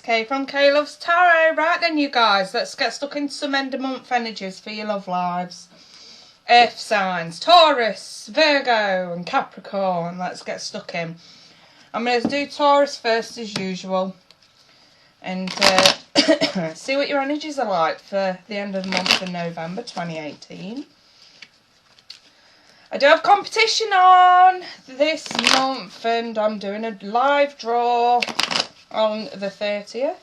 Kay from Kay Loves Tarot. Right then, you guys, let's get stuck into some end of month energies for your love lives. Earth signs, Taurus, Virgo and Capricorn. Let's get stuck in. I'm going to do Taurus first as usual. And see what your energies are like for the end of the month of November 2018. I do have competition on this month and I'm doing a live draw on the 30th.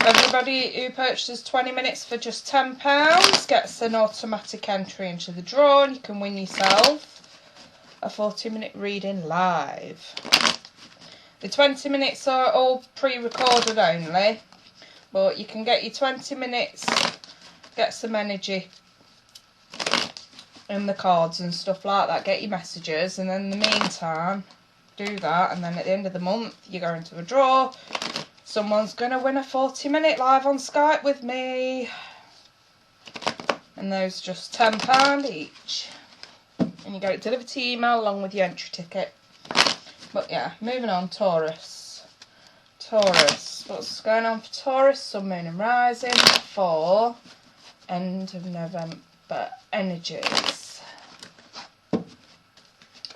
Everybody who purchases 20 minutes for just £10 gets an automatic entry into the draw and you can win yourself a 40-minute reading live. The 20 minutes are all pre-recorded only, but you can get your 20 minutes, get some energy in the cards and stuff like that, get your messages, and then in the meantime do that, and then at the end of the month you go into a draw. Someone's going to win a 40-minute live on Skype with me, and those just £10 each, and you get it delivered to your email along with your entry ticket. But yeah, moving on. Taurus, what's going on for Taurus, Sun, Moon and Rising for end of November energies?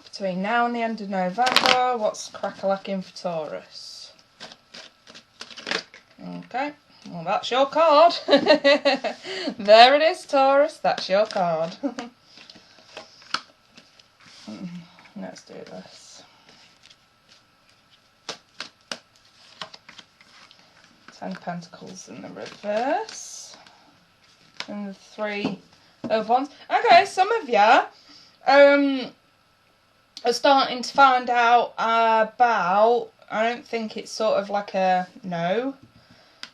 Between now and the end of November, what's crack-a-lacking for Taurus? Okay, well that's your card. There it is, Taurus, that's your card. Let's do this. 10 Pentacles in the reverse. And the 3 of Wands. Okay, some of you are starting to find out about, I don't think it's sort of like a no,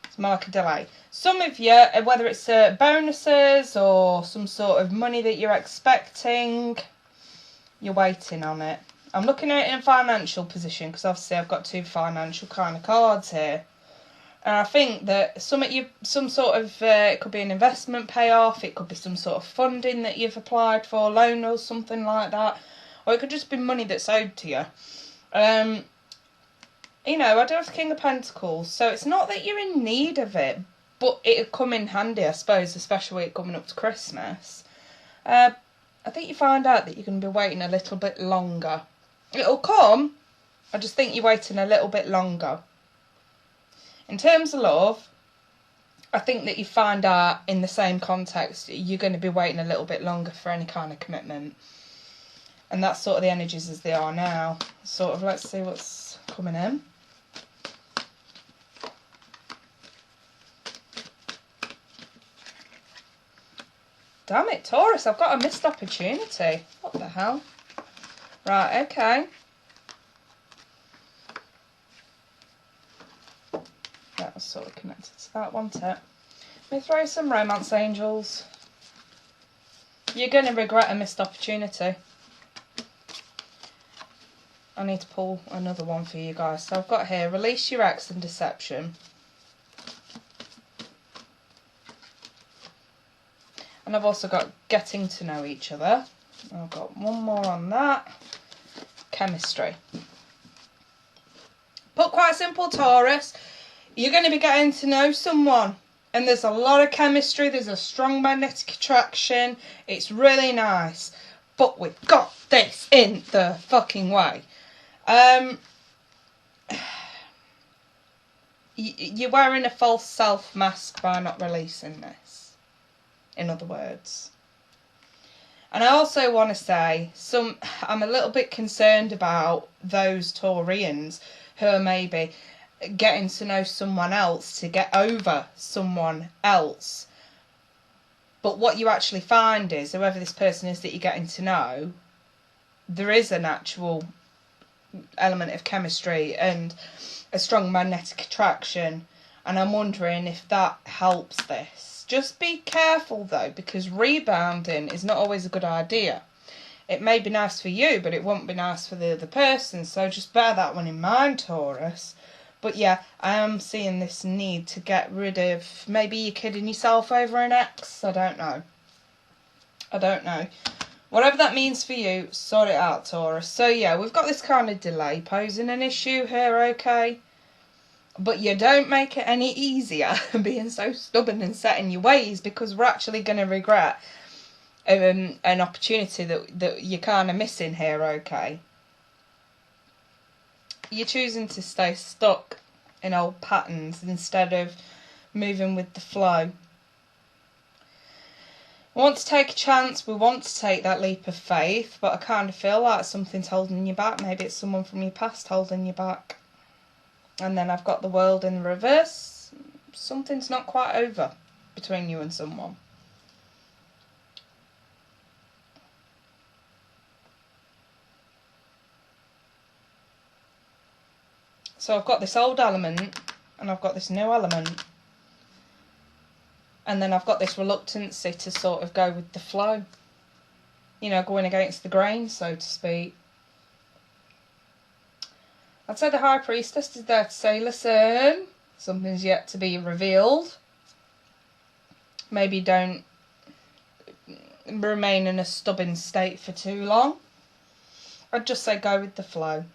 it's more like a delay. Some of you, whether it's bonuses or some sort of money that you're expecting, you're waiting on it. I'm looking at it in a financial position because obviously I've got 2 financial kind of cards here. And I think that some sort of, it could be an investment payoff, it could be some sort of funding that you've applied for, loan or something like that, or it could just be money that's owed to you. You know, I do have the King of Pentacles, so it's not that you're in need of it, but it'll come in handy, I suppose, especially coming up to Christmas. I think you find out that you're going to be waiting a little bit longer. It'll come, I just think you're waiting a little bit longer. In terms of love, I think that you find out in the same context you're going to be waiting a little bit longer for any kind of commitment. And that's sort of the energies as they are now. Sort of, let's see what's coming in. Damn it, Taurus, I've got a missed opportunity. What the hell? Right, okay. That was sort of connected to that, wasn't it? Let me throw some romance angels. You're going to regret a missed opportunity. I need to pull another one for you guys. So I've got here, release your ex and deception. And I've also got getting to know each other. I've got one more on that. Chemistry. Put quite simple, Taurus. You're going to be getting to know someone and there's a lot of chemistry, there's a strong magnetic attraction, it's really nice, but we've got this in the fucking way. You're wearing a false self mask by not releasing this, in other words. And I also want to say, I'm a little bit concerned about those Taurians who are maybe getting to know someone else to get over someone else. But what you actually find is, whoever this person is that you're getting to know, there is an actual element of chemistry and a strong magnetic attraction. And I'm wondering if that helps this. Just be careful though, because rebounding is not always a good idea. It may be nice for you, but it won't be nice for the other person. So just bear that one in mind, Taurus. But yeah, I am seeing this need to get rid of, maybe you're kidding yourself over an ex. I don't know. Whatever that means for you, sort it out, Taurus. So yeah, we've got this kind of delay posing an issue here, okay? But you don't make it any easier being so stubborn and set in your ways, because we're actually going to regret an opportunity that you're kind of missing here, okay? You're choosing to stay stuck in old patterns instead of moving with the flow. We want to take a chance, we want to take that leap of faith, but I kind of feel like something's holding you back. Maybe it's someone from your past holding you back. And then I've got the World in the reverse. Something's not quite over between you and someone. So I've got this old element and I've got this new element. And then I've got this reluctancy to sort of go with the flow. You know, going against the grain, so to speak. I'd say the High Priestess is there to say, listen, something's yet to be revealed. Maybe don't remain in a stubborn state for too long. I'd just say go with the flow.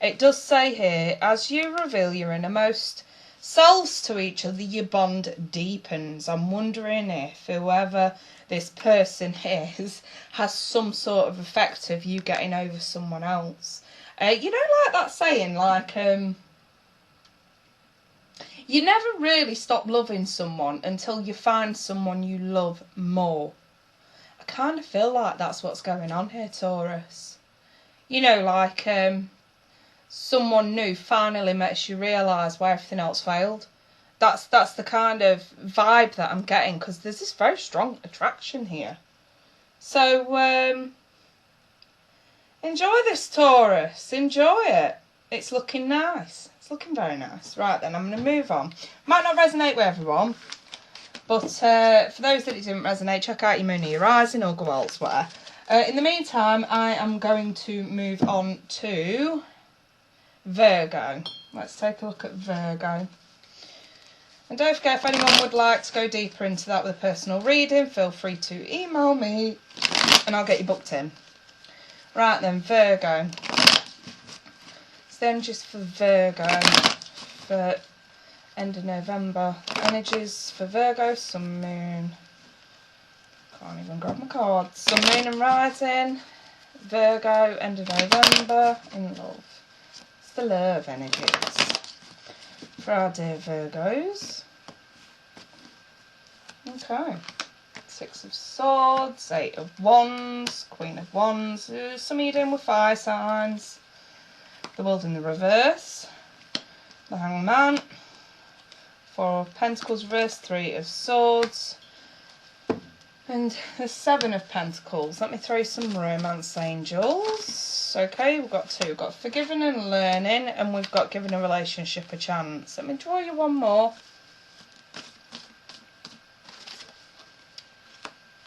It does say here, as you reveal your innermost selves to each other, your bond deepens. I'm wondering if whoever this person is has some sort of effect of you getting over someone else. You know, like that saying, like, you never really stop loving someone until you find someone you love more. I kind of feel like that's what's going on here, Taurus. You know, like, someone new finally makes you realise why everything else failed. That's the kind of vibe that I'm getting, because there's this very strong attraction here. So, enjoy this, Taurus. Enjoy it. It's looking nice. It's looking very nice. Right then, I'm going to move on. Might not resonate with everyone, but for those that it didn't resonate, check out your moon or your rising or go elsewhere. In the meantime, I am going to move on to Virgo. Let's take a look at Virgo. And don't forget, if anyone would like to go deeper into that with a personal reading, feel free to email me and I'll get you booked in. Right then, Virgo. So then just for Virgo, for end of November. Energies for Virgo, Sun, Moon. Can't even grab my cards. Sun, Moon and Rising. Virgo, end of November, in love. It's the love energies for our dear Virgos. Okay. Six of Swords, Eight of Wands, Queen of Wands. Some of you doing with fire signs. The World in the reverse. The Hangman. Four of Pentacles reverse, Three of Swords. And the Seven of Pentacles. Let me throw some romance angels. Okay, we've got two. We've got forgiving and learning, and we've got giving a relationship a chance. Let me draw you one more.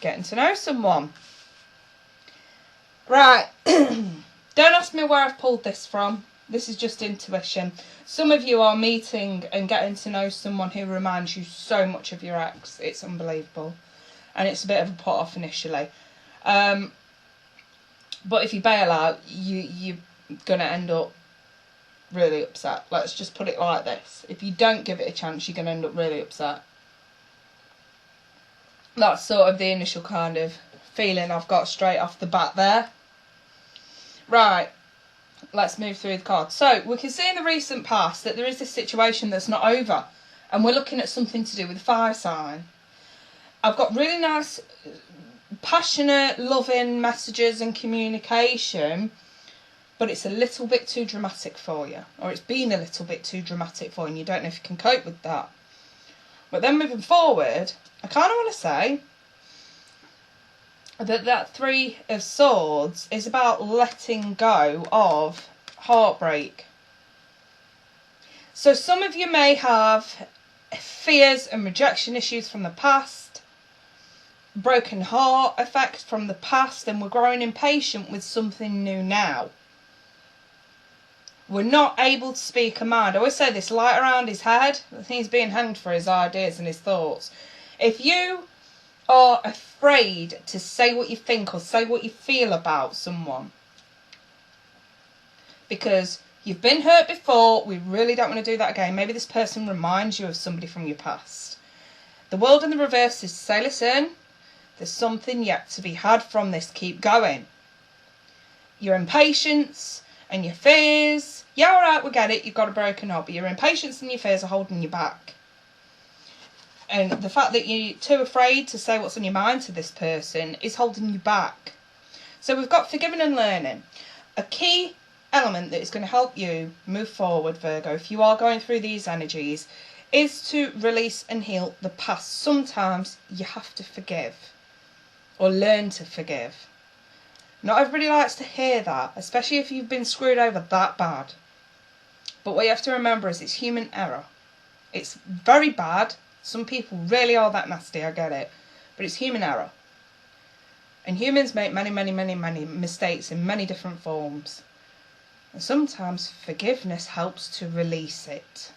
Getting to know someone. Right. Don't ask me where I've pulled this from. This is just intuition. Some of you are meeting and getting to know someone who reminds you so much of your ex. It's unbelievable. And it's a bit of a put off initially. But if you bail out, you're going to end up really upset. Let's just put it like this. If you don't give it a chance, you're going to end up really upset. That's sort of the initial kind of feeling I've got straight off the bat there. Right, let's move through the cards. So, we can see in the recent past that there is this situation that's not over. And we're looking at something to do with the fire sign. I've got really nice, passionate, loving messages and communication, but it's a little bit too dramatic for you. Or it's been a little bit too dramatic for you and you don't know if you can cope with that. But then moving forward, I kind of want to say that Three of Swords is about letting go of heartbreak. So some of you may have fears and rejection issues from the past, broken heart effect from the past, and we're growing impatient with something new now. We're not able to speak a mind. I always say this, light around his head. I think he's being hanged for his ideas and his thoughts. If you are afraid to say what you think or say what you feel about someone because You've been hurt before. We really don't want to do that again. Maybe this person reminds you of somebody from your past. The world in the reverse is to say, listen, there's something yet to be had from this. Keep going. Your impatience and your fears. Yeah, all right, we get it. You've got a broken heart. But your impatience and your fears are holding you back. And the fact that you're too afraid to say what's on your mind to this person is holding you back. So we've got forgiving and learning. A key element that is going to help you move forward, Virgo, if you are going through these energies, is to release and heal the past. Sometimes you have to forgive or learn to forgive. Not everybody likes to hear that, especially if you've been screwed over that bad. But what you have to remember is it's human error. It's very bad. Some people really are that nasty, I get it. But it's human error. And humans make many, many, many, many mistakes in many different forms. And sometimes forgiveness helps to release it.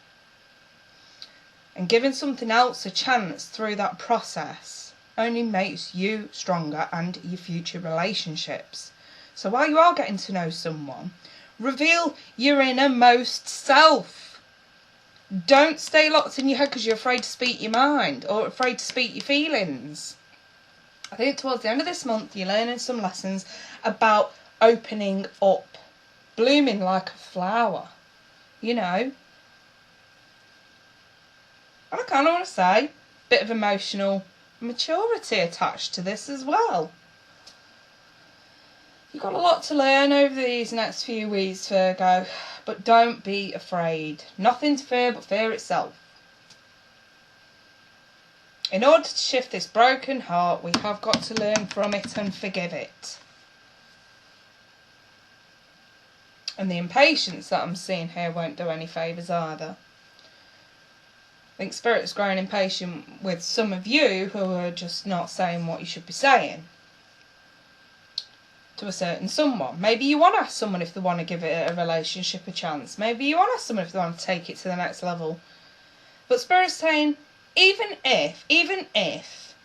And giving something else a chance through that process only makes you stronger and your future relationships. So while you are getting to know someone, reveal your innermost self. Don't stay locked in your head because you're afraid to speak your mind or afraid to speak your feelings. I think towards the end of this month you're learning some lessons about opening up. Blooming like a flower, you know. And I kind of want to say, bit of emotional maturity attached to this as well. You've got a lot to learn over these next few weeks, Virgo, but don't be afraid. Nothing to fear but fear itself. In order to shift this broken heart, we have got to learn from it and forgive it. And the impatience that I'm seeing here won't do any favours either. I think Spirit's growing impatient with some of you who are just not saying what you should be saying to a certain someone. Maybe you want to ask someone if they want to give it a relationship a chance. Maybe you want to ask someone if they want to take it to the next level. But Spirit's saying, even if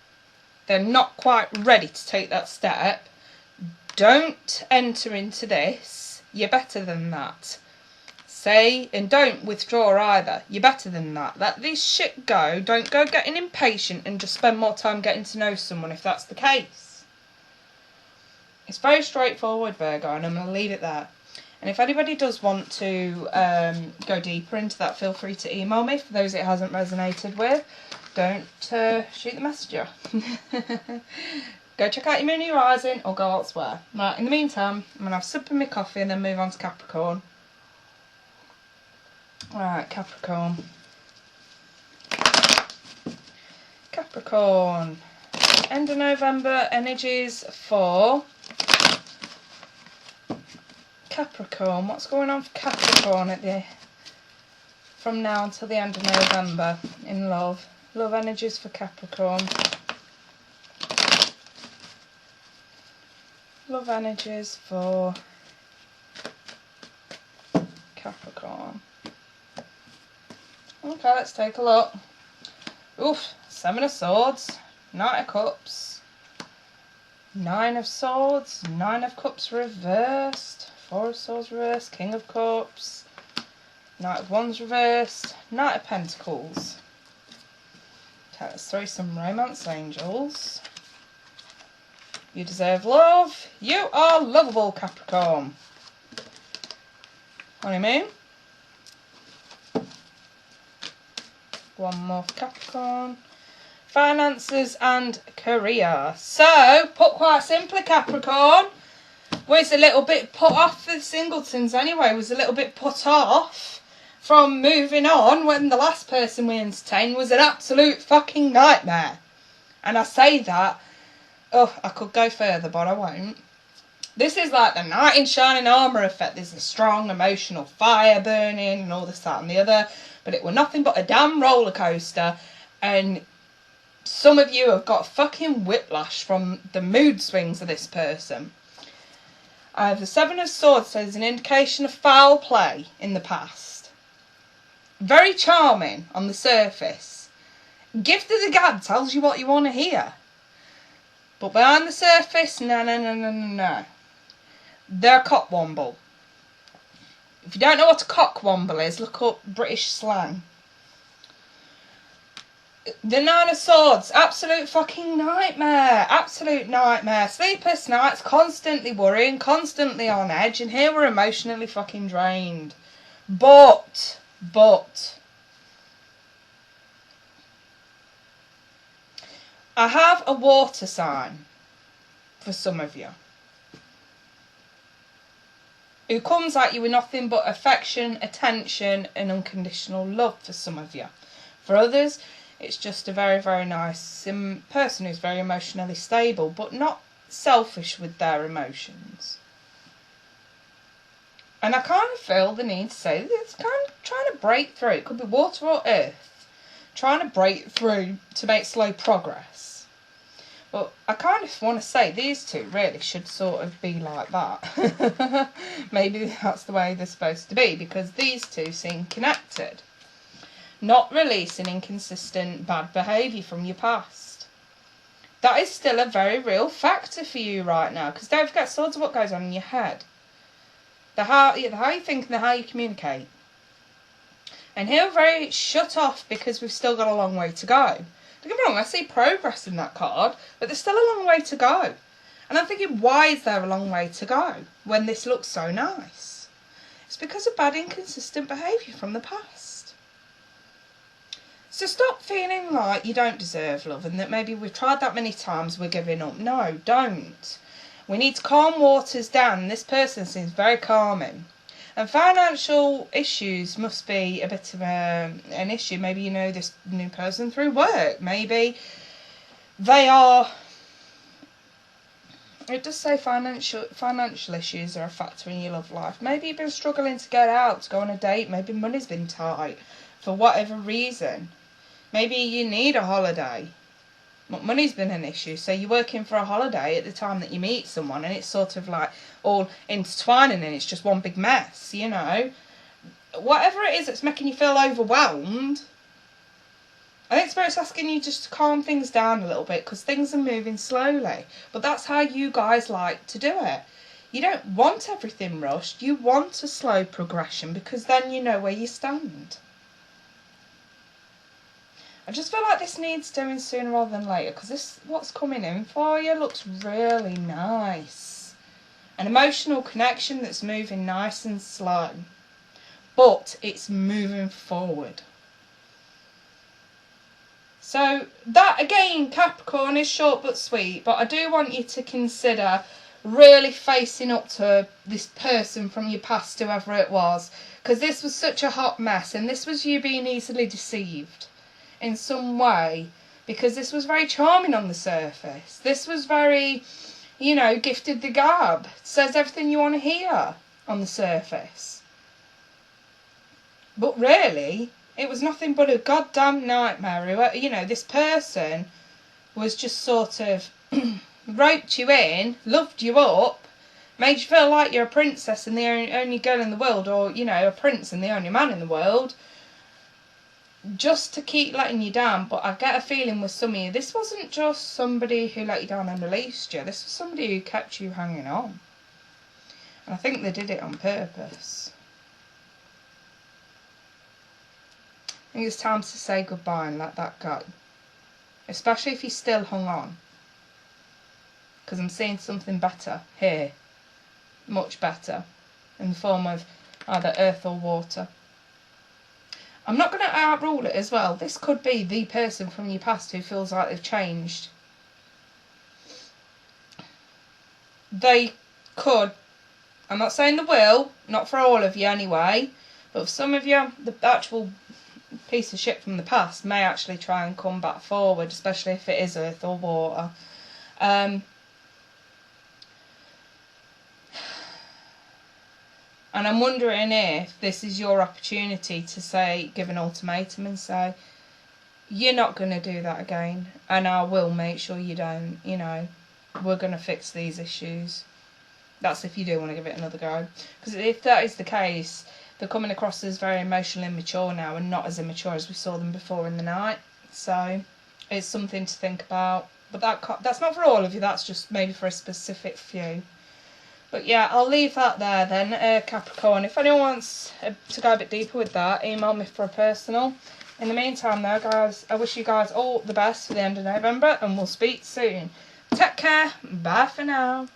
they're not quite ready to take that step, don't enter into this. You're better than that. Say, and don't withdraw either. You're better than that. Let this shit go. Don't go getting impatient and just spend more time getting to know someone if that's the case. It's very straightforward, Virgo, and I'm going to leave it there. And if anybody does want to go deeper into that, feel free to email me. For those it hasn't resonated with, don't shoot the messenger. Go check out your moon, your rising, or go elsewhere. Right, in the meantime, I'm going to have a sip of my coffee and then move on to Capricorn. Right, Capricorn. Capricorn. End of November energies for Capricorn. What's going on for Capricorn from now until the end of November in love? Love energies for Capricorn. Love energies for Capricorn. Okay, let's take a look. Oof, 7 of Swords, Knight of Cups, 9 of Swords, 9 of Cups reversed, 4 of Swords reversed, King of Cups, Knight of Wands reversed, Knight of Pentacles. Okay, let's throw some romance angels. You deserve love. You are lovable, Capricorn. Honeymoon. One more for Capricorn. Finances and career. So, put quite simply, Capricorn was a little bit put off for the singletons anyway. Was a little bit put off from moving on when the last person we entertained was an absolute fucking nightmare. And I say that, oh, I could go further, but I won't. This is like the knight in shining armour effect. There's a strong emotional fire burning and all this, that and the other. But it were nothing but a damn roller coaster. And some of you have got fucking whiplash from the mood swings of this person. I have the 7 of Swords, so there's an indication of foul play in the past. Very charming on the surface. Gift of the gab tells you what you want to hear. But behind the surface, no. They're a copwomble. If you don't know what a cockwomble is, look up British slang. The Nine of Swords, absolute fucking nightmare. Absolute nightmare. Sleepless nights, constantly worrying, constantly on edge, and here we're emotionally fucking drained. But, I have a water sign for some of you, who comes at you with nothing but affection, attention, and unconditional love for some of you. For others, it's just a very, very nice person who's very emotionally stable, but not selfish with their emotions. And I kind of feel the need to say it's kind of trying to break through. It could be water or earth, trying to break through to make slow progress. But I kind of want to say these two really should sort of be like that. Maybe that's the way they're supposed to be, because these two seem connected. Not releasing inconsistent bad behaviour from your past. That is still a very real factor for you right now, because don't forget, swords are what goes on in your head. The how you think and the how you communicate. And here we're very shut off because we've still got a long way to go. Don't get me wrong, I see progress in that card, but there's still a long way to go. And I'm thinking, why is there a long way to go when this looks so nice? It's because of bad, inconsistent behaviour from the past. So stop feeling like you don't deserve love and that maybe we've tried that many times, we're giving up. No, don't. We need to calm waters down. This person seems very calming. And financial issues must be a bit of an issue. Maybe you know this new person through work. Maybe they are... It does say financial issues are a factor in your love life. Maybe you've been struggling to get out, to go on a date. Maybe money's been tight for whatever reason. Maybe you need a holiday. Money's been an issue, so you're working for a holiday at the time that you meet someone, and it's sort of like all intertwining and it's just one big mess, you know. Whatever it is that's making you feel overwhelmed, I think Spirit's asking you just to calm things down a little bit, because things are moving slowly. But that's how you guys like to do it. You don't want everything rushed, you want a slow progression, because then you know where you stand. I just feel like this needs doing sooner rather than later, because this, what's coming in for you, looks really nice. An emotional connection that's moving nice and slow, but it's moving forward. So that, again, Capricorn, is short but sweet, but I do want you to consider really facing up to this person from your past, whoever it was, because this was such a hot mess, and this was you being easily deceived in some way, because this was very charming on the surface. This was very, you know, gifted the gab. It says everything you want to hear on the surface. But really, it was nothing but a goddamn nightmare. You know, this person was just sort of roped you in, loved you up, made you feel like you're a princess and the only girl in the world, or, you know, a prince and the only man in the world, just to keep letting you down. But I get a feeling with some of you, this wasn't just somebody who let you down and released you. This was somebody who kept you hanging on. And I think they did it on purpose. I think it's time to say goodbye and let that go. Especially if you still hung on. Because I'm seeing something better here. Much better. In the form of either earth or water. I'm not going to outrule it as well. This could be the person from your past who feels like they've changed. They could, I'm not saying they will, not for all of you anyway, but for some of you, the actual piece of shit from the past may actually try and come back forward, especially if it is earth or water. And I'm wondering if this is your opportunity to say, give an ultimatum and say, you're not going to do that again, and I will make sure you don't, you know, we're going to fix these issues. That's if you do want to give it another go. Because if that is the case, they're coming across as very emotionally immature now and not as immature as we saw them before in the night. So it's something to think about. But that's not for all of you, that's just maybe for a specific few. But yeah, I'll leave that there then, Capricorn. If anyone wants to go a bit deeper with that, email me for a personal. In the meantime though, guys, I wish you guys all the best for the end of November, and we'll speak soon. Take care. Bye for now.